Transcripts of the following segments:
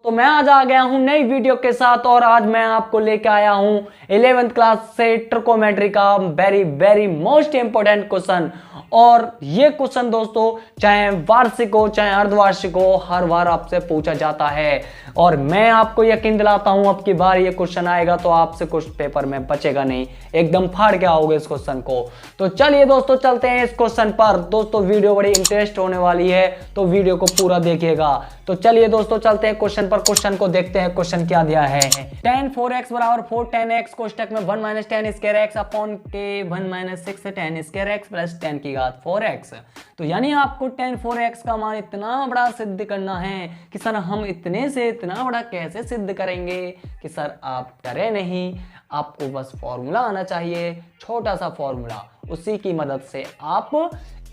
तो मैं आज आ गया हूं नई वीडियो के साथ और आज मैं आपको लेके आया हूं 11th क्लास से ट्रिकोमेट्री का very very most important question. और ये क्वेश्चन दोस्तों चाहे वार्षिक हो चाहे अर्धवार्षिक हो हर बार आपसे पूछा जाता है और मैं आपको यकीन दिलाता हूं अब की बार ये क्वेश्चन आएगा तो आपसे कुछ पेपर में बचेगा नहीं, एकदम फाड़ के आओगे इस क्वेश्चन को। तो चलिए दोस्तों चलते हैं इस क्वेश्चन पर। दोस्तों वीडियो बड़ी इंटरेस्ट होने वाली है तो वीडियो को पूरा देखिएगा। तो चलिए दोस्तों चलते हैं क्वेश्चन पर। क्वेश्चन को देखते हैं क्वेश्चन क्या दिया है। tan 4x बराबर 4 tan x कोष्टक में 1 minus tan square x upon के 1 minus 6 tan square x plus tan की घात 4x। तो यानी आपको tan 4x का मान इतना बड़ा सिद्ध करना है कि सर हम इतने से इतना बड़ा कैसे सिद्ध करेंगे कि सर आप डरे नहीं, आपको बस फॉर्मूला आना चाहिए, छोटा सा फॉर्मूला, उसी की मदद से आप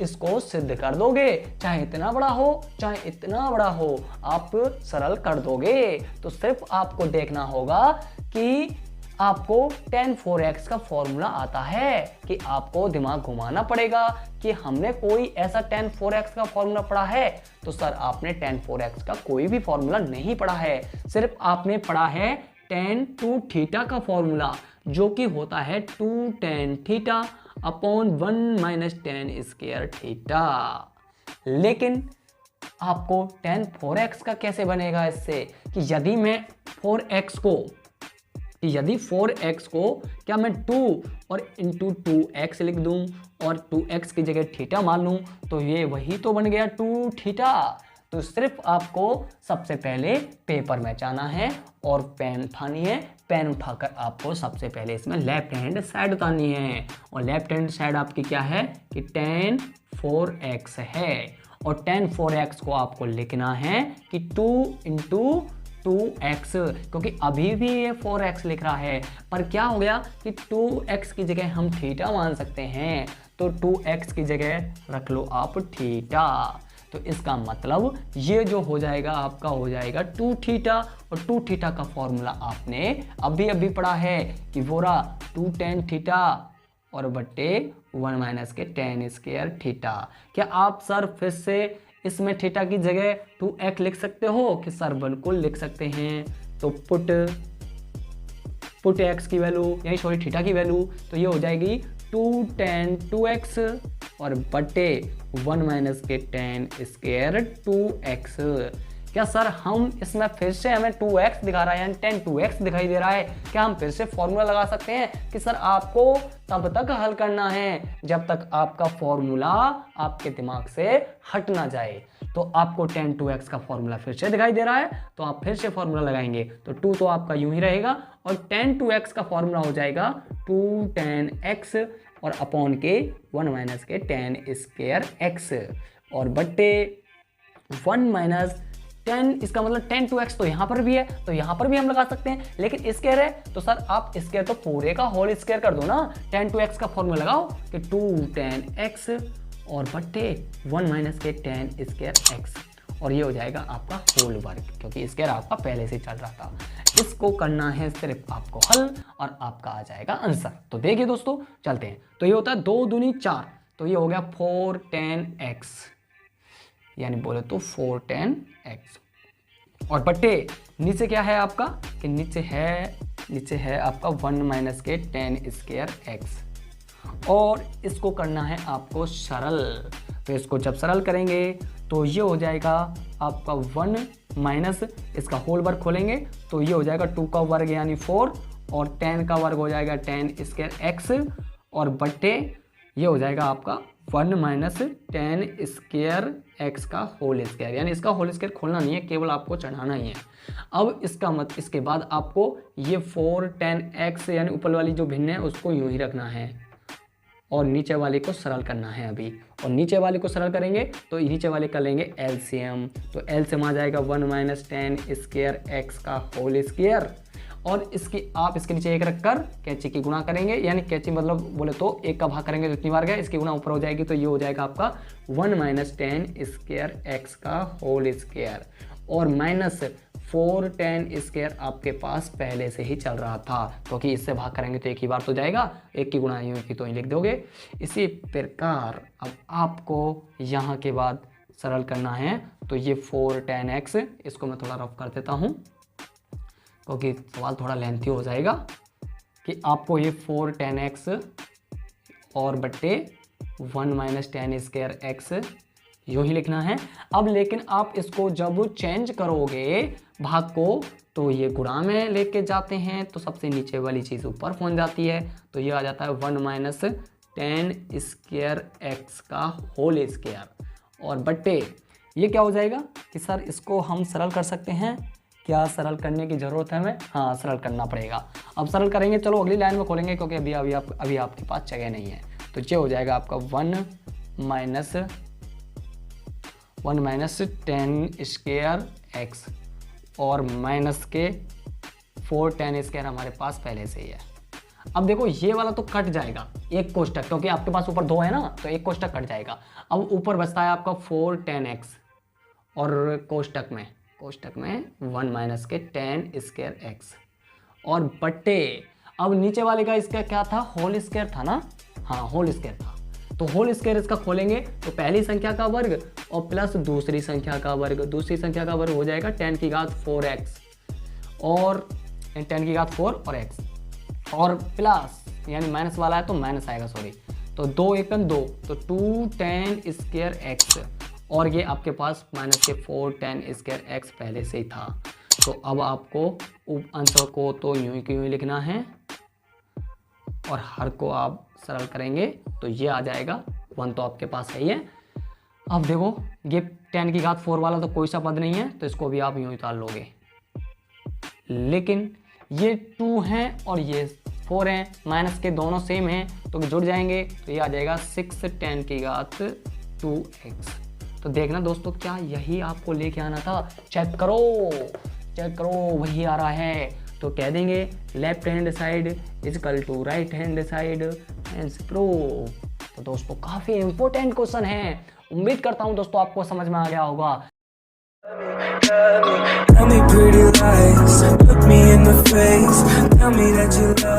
इसको सिद्ध कर दोगे। चाहे इतना बड़ा हो चाहे इतना बड़ा हो आप सरल कर दोगे। तो सिर्फ आपको देखना होगा कि आपको tan 4x का फॉर्मूला आता है कि आपको दिमाग घुमाना पड़ेगा कि हमने कोई ऐसा tan 4x का फॉर्मूला पढ़ा है। तो सर आपने tan 4x का कोई भी फॉर्मूला नहीं पढ़ा है, सिर्फ आपने पढ़ा है tan 2 थीटा का फॉर्मूला जो कि होता है 2 tan theta upon 1 minus tan square theta. लेकिन आपको tan 4x का कैसे बनेगा इससे कि यदि मैं 4x को क्या मैं 2 और इंटू 2x लिख दूं और 2x की जगह थीटा मान लूं तो ये वही तो बन गया 2 थीटा। तो सिर्फ आपको सबसे पहले पेपर में जाना है और पेन उठानी है। पेन उठाकर आपको सबसे पहले इसमें लेफ्ट हैंड साइड उतारनी है और लेफ्ट हैंड साइड आपकी क्या है कि tan 4x है और tan 4x को आपको लिखना है कि 2 इंटू 2x, क्योंकि अभी भी ये 4x लिख रहा है पर क्या हो गया कि 2x की जगह हम थीटा मान सकते हैं तो 2x की जगह रख लो आप थीटा। तो इसका मतलब ये जो हो जाएगा आपका हो जाएगा 2 थीटा और 2 थीटा का फॉर्मूला आपने अभी पढ़ा है कि वो रहा 2 tan थीटा और बट्टे 1 माइनस के tan स्क्वायर थीटा। क्या आप सर फिर से इसमें थीटा की जगह 2x लिख सकते हो कि सर बिल्कुल लिख सकते हैं। तो पुट x की वैल्यू यानी सॉरी थीटा की वैल्यू तो ये हो जाएगी 2 tan 2x और बटे 1 माइनस के tan स्क्वायर 2x। क्या सर हम इसमें फिर से हमें 2x दिखा रहा है यानी tan 2x दिखाई दे रहा है, क्या हम फिर से फॉर्मूला लगा सकते हैं कि सर आपको तब तक हल करना है जब तक आपका फॉर्मूला आपके दिमाग से हट ना जाए। तो आपको tan 2x का फॉर्मूला फिर से दिखाई दे रहा है तो आप फिर से फॉर्मूला लगाएंगे तो 2 तो आपका यूं ही रहेगा और tan 2x का फॉर्मूला हो जाएगा 2 tan x और अपॉन के 1 माइनस के tan स्क्वायर x और बट्टे 1 माइनस 10, इसका मतलब tan 2x तो यहाँ पर भी है तो यहाँ पर भी हम लगा सकते हैं, लेकिन स्क्वायर है तो सर आप स्क्वायर तो पूरे का होल स्क्वायर कर दो ना। tan 2x का फॉर्मूला लगाओ कि 2 tan x और बट्टे 1 माइनस के tan स्क्वायर x और ये हो जाएगा आपका होल वर्ग, क्योंकि स्क्वायर आपका पहले से चल रहा था। इसको करना है सिर्फ आपको हल और आपका आ जाएगा आंसर। तो देखिए दोस्तों चलते हैं। तो ये होता है 2 दूनी 4 तो ये हो गया 4 tan x यानी बोले तो 4 tan x और बट्टे नीचे क्या है आपका कि नीचे है आपका 1 माइनस के tan स्क्वायर x और इसको करना है आपको सरल। तो इसको जब सरल करेंगे तो ये हो जाएगा आपका 1 माइनस इसका होल वर्ग खोलेंगे तो ये हो जाएगा 2 का वर्ग यानी 4 और tan का वर्ग हो जाएगा tan स्क्वायर x और बट्टे ये हो जाएगा आपका 1 माइनस tan स्क्वायर x का होल स्क्वायर यानी इसका होल स्क्वायर खोलना नहीं है, केवल आपको चढ़ाना ही है। अब इसके बाद आपको ये 4 tan x यानी ऊपर वाली जो भिन्न है उसको यूं ही रखना है और नीचे वाले को सरल करना है अभी। और नीचे वाले को सरल करेंगे तो नीचे वाले कर लेंगे एलसीएम तो एलसीएम आ जाएगा 1 माइनस tan स्क्वायर x का होल स्क्वायर और आप इसके नीचे 1 रखकर कैंची की गुणा करेंगे यानी कैंची मतलब बोले तो 1 का भाग करेंगे तो इतनी बार गया, इसकी गुणा ऊपर हो जाएगी तो ये हो जाएगा आपका 1 माइनस tan स्क्वायर x का होल स्क्वायर और माइनस 4 tan स्क्वायर आपके पास पहले से ही चल रहा था क्योंकि इससे भाग करेंगे तो एक ही बार तो जाएगा, 1 की गुणा यूं की तो ही लिख दोगे। इसी प्रकार अब आपको यहाँ के बाद सरल करना है तो ये 4 tan x, इसको मैं थोड़ा रफ कर देता हूँ क्योंकि सवाल थोड़ा लेंथी हो जाएगा, कि आपको ये 4 tan x और बट्टे 1 माइनस tan स्क्वायर x यूँ ही लिखना है। अब लेकिन आप इसको जब चेंज करोगे भाग को तो ये गुणा में लेके जाते हैं तो सबसे नीचे वाली चीज़ ऊपर पहुंच जाती है, तो ये आ जाता है 1 माइनस tan स्क्वायर x का होल स्क्वायर और बट्टे ये क्या हो जाएगा कि सर इसको हम सरल कर सकते हैं क्या? सरल करने की ज़रूरत है हमें? हाँ, सरल करना पड़ेगा। अब सरल करेंगे, चलो अगली लाइन में खोलेंगे क्योंकि अभी आपके पास जगह नहीं है। तो ये हो जाएगा आपका 1 माइनस tan स्क्वायर x और माइनस के 4 tan स्क्वायर हमारे पास पहले से ही है। अब देखो ये वाला तो कट जाएगा एक कोष्टक, क्योंकि आपके पास ऊपर 2 है ना, तो एक कोष्टक कट जाएगा। अब ऊपर बचता है आपका 4 tan x और कोष्टक में 1 माइनस के tan स्क्वायर x और बट्टे, अब नीचे वाले का इसका क्या था? होल स्क्वायर था ना, हाँ होल स्क्वायर था। तो होल स्क्वायर इसका खोलेंगे तो पहली संख्या का वर्ग और प्लस दूसरी संख्या का वर्ग, दूसरी संख्या का वर्ग हो जाएगा 10 की घात 4x और 10 की घात 4 और x और प्लस यानी माइनस वाला है तो माइनस आएगा, सॉरी, तो 2 × 2 तो 2 tan स्क्वायर x और ये आपके पास माइनस के 4 tan स्क्वायर x पहले से ही था। तो अब आपको आंसर को तो यूं ही लिखना है और हर को आप सरल करेंगे तो ये आ जाएगा 1, तो आपके पास है ही है। अब देखो ये 10 की घात 4 वाला तो कोई सा पद नहीं है तो इसको भी आप यूं ही उतार लोगे, लेकिन ये 2 हैं और ये 4 हैं, माइनस के दोनों सेम हैं तो जुड़ जाएंगे तो ये आ जाएगा 6 tan की घात 2x। तो देखना दोस्तों क्या यही आपको लेके आना था? चेक करो वही आ रहा है, तो कह देंगे left hand side equal to right hand side and prove. तो दोस्तों काफ़ी इंपॉर्टेंट क्वेश्चन है, उम्मीद करता हूँ दोस्तों आपको समझ में आ गया होगा। Tell me pretty lies, look me in the face, tell me that you love